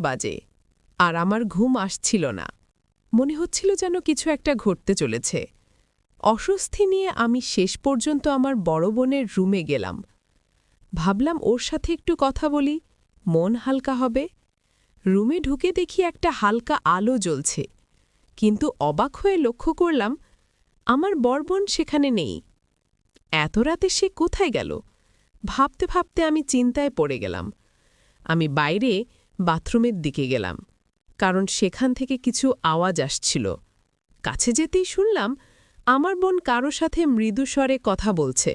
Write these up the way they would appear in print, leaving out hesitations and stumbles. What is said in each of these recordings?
বাজে আর আমার ঘুম আসছিল না। মনে হচ্ছিল যেন কিছু একটা ঘটতে চলেছে। অস্বস্তি নিয়ে আমি শেষ পর্যন্ত আমার বড় বোনের রুমে গেলাম। ভাবলাম ওর সাথে একটু কথা বলি, মন হালকা হবে। রুমে ঢুকে দেখি একটা হালকা আলো জ্বলছে, কিন্তু অবাক হয়ে লক্ষ্য করলাম আমার বড় বোন সেখানে নেই। এত রাতে সে কোথায় গেল? ভাবতে ভাবতে আমি চিন্তায় পড়ে গেলাম। আমি বাইরে বাথরুমের দিকে গেলাম, কারণ সেখান থেকে কিছু আওয়াজ আসছিল। কাছে যেতেই শুনলাম আমার বোন কারো সাথে মৃদু স্বরে কথা বলছে।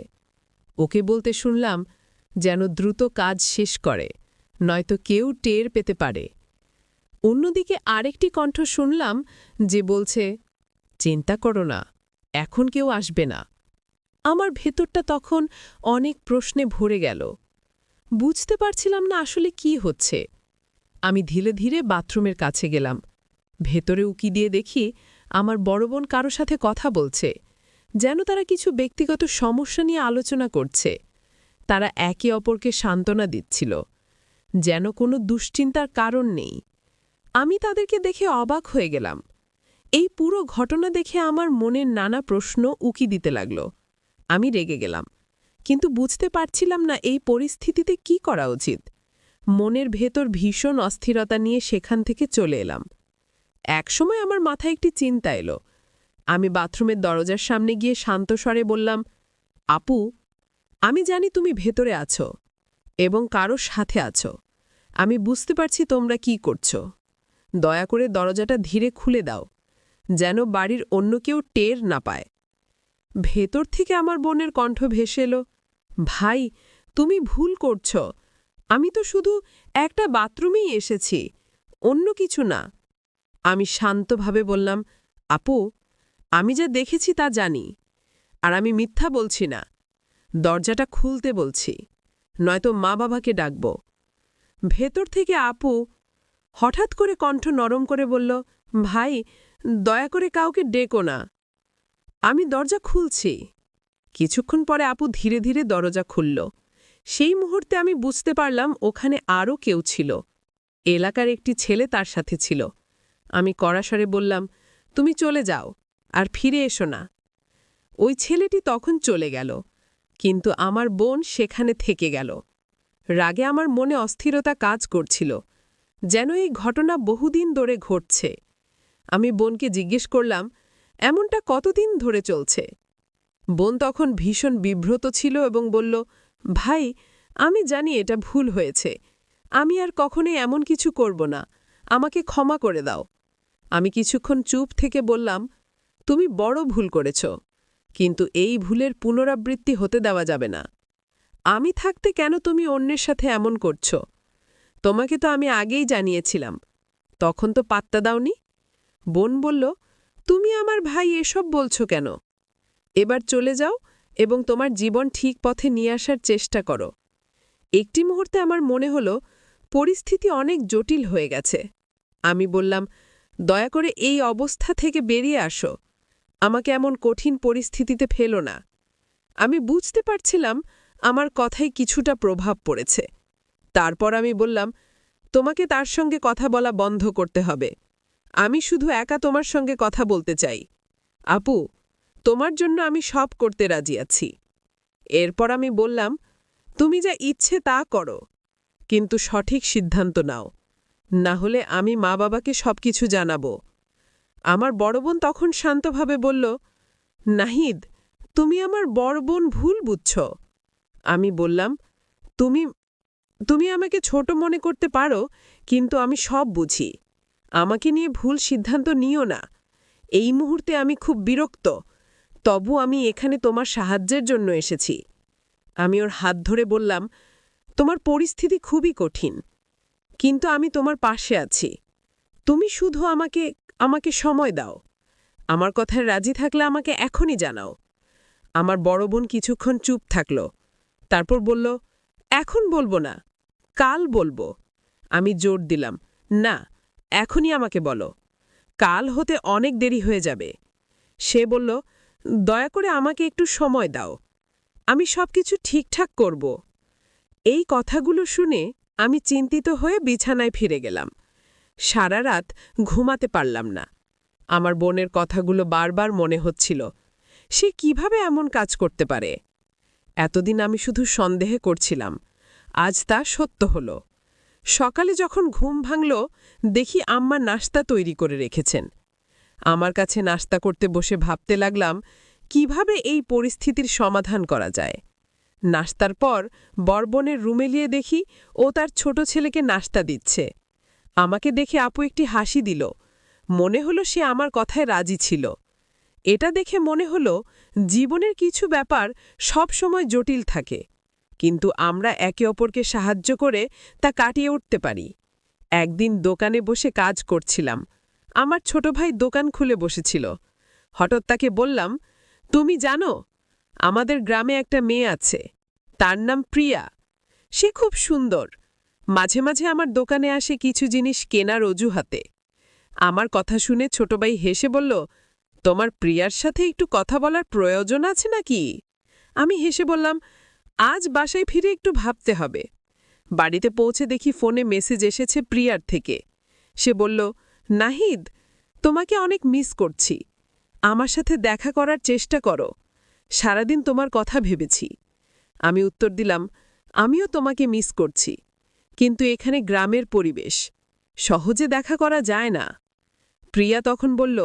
ওকে বলতে শুনলাম যেন দ্রুত কাজ শেষ করে, নয়তো কেউ টের পেতে পারে। অন্যদিকে আরেকটি কণ্ঠ শুনলাম যে বলছে, চিন্তা করো না, এখন কেউ আসবে না। আমার ভেতরটা তখন অনেক প্রশ্নে ভরে গেল। বুঝতে পারছিলাম না আসলে কি হচ্ছে। আমি ধীরে ধীরে বাথরুমের কাছে গেলাম। ভেতরে উকি দিয়ে দেখি আমার বড় বোন কারো সাথে কথা বলছে, যেন তারা কিছু ব্যক্তিগত সমস্যা নিয়ে আলোচনা করছে। তারা একে অপরকে সান্ত্বনা দিচ্ছিল, যেন কোনো দুশ্চিন্তার কারণ নেই। আমি তাদেরকে দেখে অবাক হয়ে গেলাম। এই পুরো ঘটনা দেখে আমার মনের নানা প্রশ্ন উকি দিতে লাগল। আমি রেগে গেলাম, কিন্তু বুঝতে পারছিলাম না এই পরিস্থিতিতে কি করা উচিত। মনের ভেতর ভীষণ অস্থিরতা নিয়ে সেখান থেকে চলে এলাম। একসময় আমার মাথায় একটি চিন্তা এলো। আমি বাথরুমের দরজার সামনে গিয়ে শান্ত স্বরে বললাম, আপু, আমি জানি তুমি ভেতরে আছো এবং কারোর সাথে আছো। আমি বুঝতে পারছি তোমরা কি করছো। দয়া করে দরজাটা ধীরে খুলে দাও, যেন বাড়ির অন্য কেউ টের না পায়। ভেতর থেকে আমার বোনের কণ্ঠ ভেসে এলো, ভাই, তুমি ভুল করছ। আমি তো শুধু একটা বাথরুমেই এসেছি, অন্য কিছু না। আমি শান্তভাবে বললাম, আপু, আমি যা দেখেছি তা জানি, আর আমি মিথ্যা বলছি না। দরজাটা খুলতে বলছি, নয়তো মা বাবাকে ডাকব। ভেতর থেকে আপু হঠাৎ করে কণ্ঠ নরম করে বলল, ভাই, দয়া করে কাউকে ডেকো না। আমি দরজা খুলছি। কিছুক্ষণ পরে আপু ধীরে ধীরে দরজা খুলল। সেই মুহূর্তে আমি বুঝতে পারলাম ওখানে আরও কেউ ছিল। এলাকার একটি ছেলে তার সাথে ছিল। আমি কড়াস্বরে বললাম, তুমি চলে যাও আর ফিরে এসো না। ওই ছেলেটি তখন চলে গেল, কিন্তু আমার বোন সেখানে থেকে গেল। রাগে আমার মনে অস্থিরতা কাজ করছিল, যেন এই ঘটনা বহুদিন ধরে ঘটছে। আমি বোনকে জিজ্ঞেস করলাম, এমনটা কতদিন ধরে চলছে? বোন তখন ভীষণ বিব্রত ছিল এবং বলল, ভাই, আমি জানি এটা ভুল হয়েছে। আমি আর কখনোই এমন কিছু করব না। আমাকে ক্ষমা করে দাও। আমি কিছুক্ষণ চুপ থেকে বললাম, তুমি বড় ভুল করেছ, কিন্তু এই ভুলের পুনরাবৃত্তি হতে দেওয়া যাবে না। আমি থাকতে কেন তুমি অন্যের সাথে এমন করছ? তোমাকে তো আমি আগেই জানিয়েছিলাম, তখন তো পাত্তা দাওনি। বোন বলল, তুমি আমার ভাই এসব বলছো কেন? এবার চলে যাও এবং তোমার জীবন ঠিক পথে নিয়ে আসার চেষ্টা করো। একটি মুহূর্তে আমার মনে হলো পরিস্থিতি অনেক জটিল হয়ে গেছে। আমি বললাম, দয়া করে এই অবস্থা থেকে বেরিয়ে আসো। আমাকে এমন কঠিন পরিস্থিতিতে ফেলো না। আমি বুঝতে পারছিলাম আমার কথায় কিছুটা প্রভাব পড়েছে। তারপর আমি বললাম, তোমাকে তার সঙ্গে কথা বলা বন্ধ করতে হবে। আমি শুধু একা তোমার সঙ্গে কথা বলতে চাই। আপু, তোমার জন্য আমি সব করতে রাজি আছি। এরপর আমি বললাম, তুমি যা ইচ্ছে তা করো, কিন্তু সঠিক সিদ্ধান্ত নাও, না হলে আমি মা বাবাকে সবকিছু জানাবো। আমার বড় বোন তখন শান্তভাবে বলল, নাহিদ, তুমি আমার বড় বোন ভুল বুঝছ। আমি বললাম, তুমি তুমি আমাকে ছোট মনে করতে পারো, কিন্তু আমি সব বুঝি। আমাকে নিয়ে ভুল সিদ্ধান্ত নিও না। এই মুহূর্তে আমি খুব বিরক্ত, তবু আমি এখানে তোমার সাহায্যের জন্য এসেছি। আমি ওর হাত ধরে বললাম, তোমার পরিস্থিতি খুবই কঠিন, কিন্তু আমি তোমার পাশে আছি। তুমি শুধু আমাকে আমাকে সময় দাও। আমার কথায় রাজি থাকলে আমাকে এখনই জানাও। আমার বড় বোন কিছুক্ষণ চুপ থাকল, তারপর বলল, এখন বলবো না, কাল বলবো। আমি জোর দিলাম, না, এখনই আমাকে বলো, কাল হতে অনেক দেরি হয়ে যাবে। সে বলল, দয়া করে আমাকে একটু সময় দাও, আমি সবকিছু ঠিকঠাক করব। এই কথাগুলো শুনে আমি চিন্তিত হয়ে বিছানায় ফিরে গেলাম। সারা রাত ঘুমাতে পারলাম না। আমার বোনের কথাগুলো বারবার মনে হচ্ছিল। সে কিভাবে এমন কাজ করতে পারে? এতদিন আমি শুধু সন্দেহে করছিলাম, আজ তা সত্য হল। সকালে যখন ঘুম ভাঙল, দেখি আম্মা নাস্তা তৈরি করে রেখেছেন। আমার কাছে নাস্তা করতে বসে ভাবতে লাগলাম কিভাবে এই পরিস্থিতির সমাধান করা যায়। নাস্তার পর বরবোনের রুমে গিয়ে দেখি ও তার ছোট ছেলেকে নাস্তা দিচ্ছে। আমাকে দেখে আপু একটি হাসি দিল। মনে হলো সে আমার কথায় রাজি ছিল। এটা দেখে মনে হলো জীবনের কিছু ব্যাপার সব সময় জটিল থাকে, কিন্তু আমরা একে অপরকে সাহায্য করে তা কাটিয়ে উঠতে পারি। একদিন দোকানে বসে কাজ করছিলাম। আমার ছোট ভাই দোকান খুলে বসেছিল। হঠাৎ তাকে বললাম, তুমি জানো, আমাদের গ্রামে একটা মেয়ে আছে, তার নাম প্রিয়া। সে খুব সুন্দর। মাঝে মাঝে আমার দোকানে আসে কিছু জিনিস কেনার অজুহাতে। আমার কথা শুনে ছোট ভাই হেসে বলল, তোমার প্রিয়ার সাথে একটু কথা বলার প্রয়োজন আছে নাকি? আমি হেসে বললাম, আজ বাসায় ফিরে একটু ভাবতে হবে। বাড়িতে পৌঁছে দেখি ফোনে মেসেজ এসেছে প্রিয়ার থেকে। সে বলল, নাহিদ, তোমাকে অনেক মিস করছি। আমার সাথে দেখা করার চেষ্টা করো। সারাদিন তোমার কথা ভেবেছি। আমি উত্তর দিলাম, আমিও তোমাকে মিস করছি, কিন্তু এখানে গ্রামের পরিবেশ, সহজে দেখা করা যায় না। প্রিয়া তখন বলল,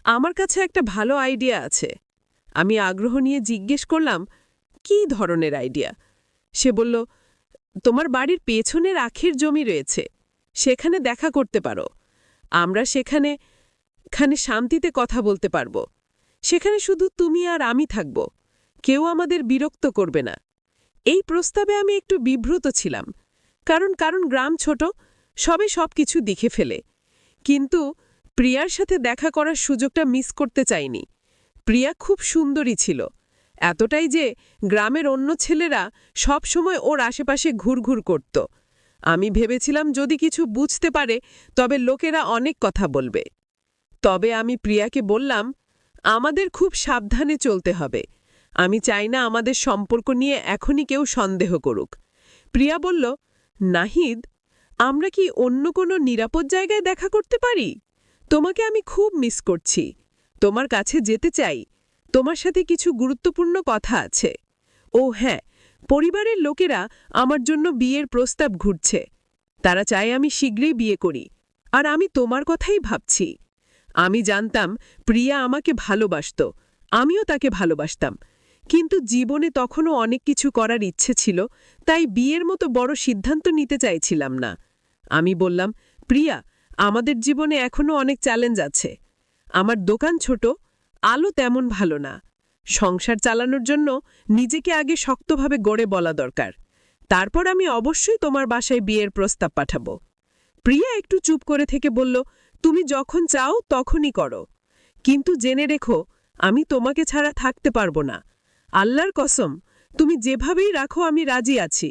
আমার কাছে একটা ভালো আইডিয়া আছে। আমি আগ্রহ নিয়ে জিজ্ঞেস করলাম, কী ধরনের আইডিয়া? সে বলল, তোমার বাড়ির পেছনের আখের জমি রয়েছে, সেখানে দেখা করতে পারো। আমরা সেখানে শান্তিতে কথা বলতে পারব। সেখানে শুধু তুমি আর আমি থাকব, কেউ আমাদের বিরক্ত করবে না। এই প্রস্তাবে আমি একটু বিব্রত ছিলাম, কারণ গ্রাম ছোট, সবে সবকিছু দেখে ফেলে। কিন্তু প্রিয়ার সাথে দেখা করার সুযোগটা মিস করতে চাইনি। প্রিয়া খুব সুন্দরী ছিল, এতটাই যে গ্রামের অন্য ছেলেরা সব সময় ওর আশেপাশে ঘুরঘুর করত। আমি ভেবেছিলাম যদি কিছু বুঝতে পারে তবে লোকেরা অনেক কথা বলবে। তবে আমি প্রিয়াকে বললাম, আমাদের খুব সাবধানে চলতে হবে। আমি চাই না আমাদের সম্পর্ক নিয়ে এখনই কেউ সন্দেহ করুক। প্রিয়া বলল, নাহিদ, আমরা কি অন্য কোনো নিরাপদ জায়গায় দেখা করতে পারি? তোমাকে আমি খুব মিস করছি। তোমার কাছে যেতে চাই। তোমার সাথে কিছু গুরুত্বপূর্ণ কথা আছে। ও হ্যাঁ, পরিবারের লোকেরা আমার জন্য বিয়ের প্রস্তাব ঘুরছে। তারা চায় আমি শীঘ্রই বিয়ে করি, আর আমি তোমার কথাই ভাবছি। আমি জানতাম প্রিয়া আমাকে ভালোবাসত, আমিও তাকে ভালোবাসতাম, কিন্তু জীবনে তখনও অনেক কিছু করার ইচ্ছে ছিল, তাই বিয়ের মতো বড় সিদ্ধান্ত নিতে চাইছিলাম না। আমি বললাম, প্রিয়া, আমাদের জীবনে এখনও অনেক চ্যালেঞ্জ আছে। আমার দোকান ছোট, আলো তেমন ভালো না। সংসার চালানোর জন্য নিজেকে আগে শক্তভাবে গড়ে বলা দরকার। তারপর আমি অবশ্যই তোমার বাসায় বিয়ের প্রস্তাব পাঠাবো। প্রিয়া একটু চুপ করে থেকে বলল, তুমি যখন চাও তখনই করো, কিন্তু জেনে রেখো আমি তোমাকে ছাড়া থাকতে পারবো না। আল্লাহর কসম, তুমি যেভাবেই রাখো আমি রাজি আছি।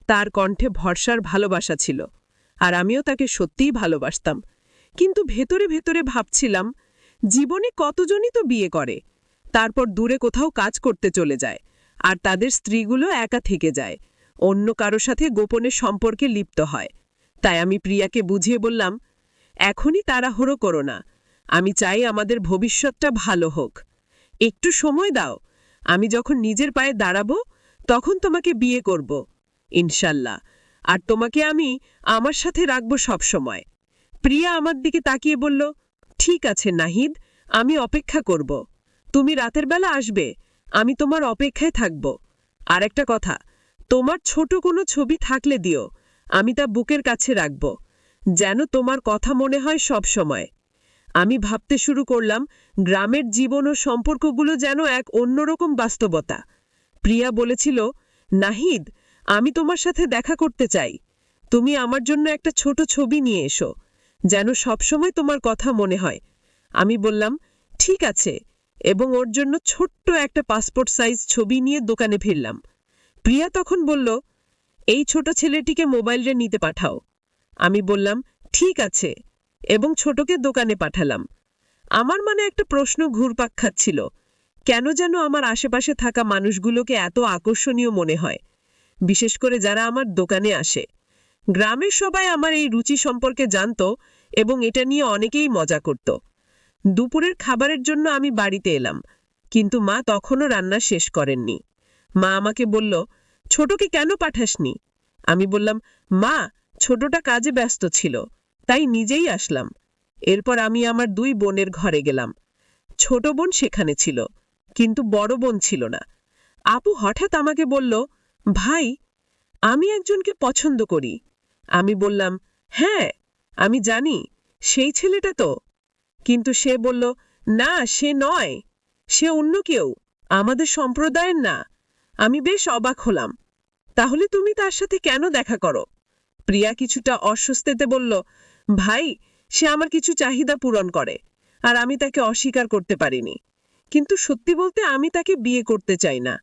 তার কণ্ঠে ভরসার ভালোবাসা ছিল, আর আমিও তাকে সত্যিই ভালোবাসতাম। কিন্তু ভেতরে ভেতরে ভাবছিলাম, জীবনে কতজনই তো বিয়ে করে, তারপর দূরে কোথাও কাজ করতে চলে যায়, আর তাদের স্ত্রীগুলো একা থেকে যায়, অন্য কারো সাথে গোপনে সম্পর্কে লিপ্ত হয়। তাই আমি প্রিয়াকে বুঝিয়ে বললাম, এখনই তাড়াহুড়ো করো না। আমি চাই আমাদের ভবিষ্যৎটা ভালো হোক। একটু সময় দাও। আমি যখন নিজের পায়ে দাঁড়াবো তখন তোমাকে বিয়ে করব, ইনশাল্লাহ। আর তোমাকে আমি আমার সাথে রাখব সবসময়। প্রিয়া আমার দিকে তাকিয়ে বলল, ঠিক আছে নাহিদ, আমি অপেক্ষা করব। তুমি রাতের বেলা আসবে, আমি তোমার অপেক্ষায় থাকব। আর একটা কথা, তোমার ছোট কোনো ছবি থাকলে দিও, আমি তা বুকের কাছে রাখব, যেন তোমার কথা মনে হয় সব সময়। আমি ভাবতে শুরু করলাম, গ্রামের জীবন ও সম্পর্কগুলো যেন এক অন্যরকম বাস্তবতা। প্রিয়া বলেছিল, নাহিদ, আমি তোমার সাথে দেখা করতে চাই। তুমি আমার জন্য একটা ছোট ছবি নিয়ে এসো, যেন সবসময় তোমার কথা মনে হয়। আমি বললাম, ঠিক আছে, এবং ওর জন্য ছোট্ট একটা পাসপোর্ট সাইজ ছবি নিয়ে দোকানে ফিরলাম। প্রিয়া তখন বলল, এই ছোট ছেলেটিকে মোবাইলে নিতে পাঠাও। আমি বললাম, ঠিক আছে, এবং ছোটকে দোকানে পাঠালাম। আমার মনে একটা প্রশ্ন ঘুরপাক খাচ্ছিল, কেন যেন আমার আশেপাশে থাকা মানুষগুলোকে এত আকর্ষণীয় মনে হয়, বিশেষ করে যারা আমার দোকানে আসে। গ্রামের সবাই আমার এই রুচি সম্পর্কে জানত, এবং এটা নিয়ে অনেকেই মজা করত। দুপুরের খাবারের জন্য আমি বাড়িতে এলাম, কিন্তু মা তখনও রান্না শেষ করেননি। মা আমাকে বলল, ছোটকে কেন পাঠাসনি? আমি বললাম, মা, ছোটটা কাজে ব্যস্ত ছিল, তাই নিজেই আসলাম। এরপর আমি আমার 2 বোনের ঘরে গেলাম। ছোট বোন সেখানে ছিল, কিন্তু বড় বোন ছিল না। আপু হঠাৎ আমাকে বলল, ভাই, আমি একজনকে পছন্দ করি। আমি বললাম, হ্যাঁ, আমি জানি, সেই ছেলেটা তো। কিন্তু সে বলল, না, সে নয়, সে অন্য কেউ, আমাদের সম্প্রদায়ের না। আমি বেশ অবাক হলাম। তাহলে তুমি তার সাথে কেন দেখা করো? প্রিয়া কিছুটা অস্বস্তিতে বলল, ভাই, সে আমার কিছু চাহিদা পূরণ করে, আর আমি তাকে অস্বীকার করতে পারিনি। কিন্তু সত্যি বলতে আমি তাকে বিয়ে করতে চাই না।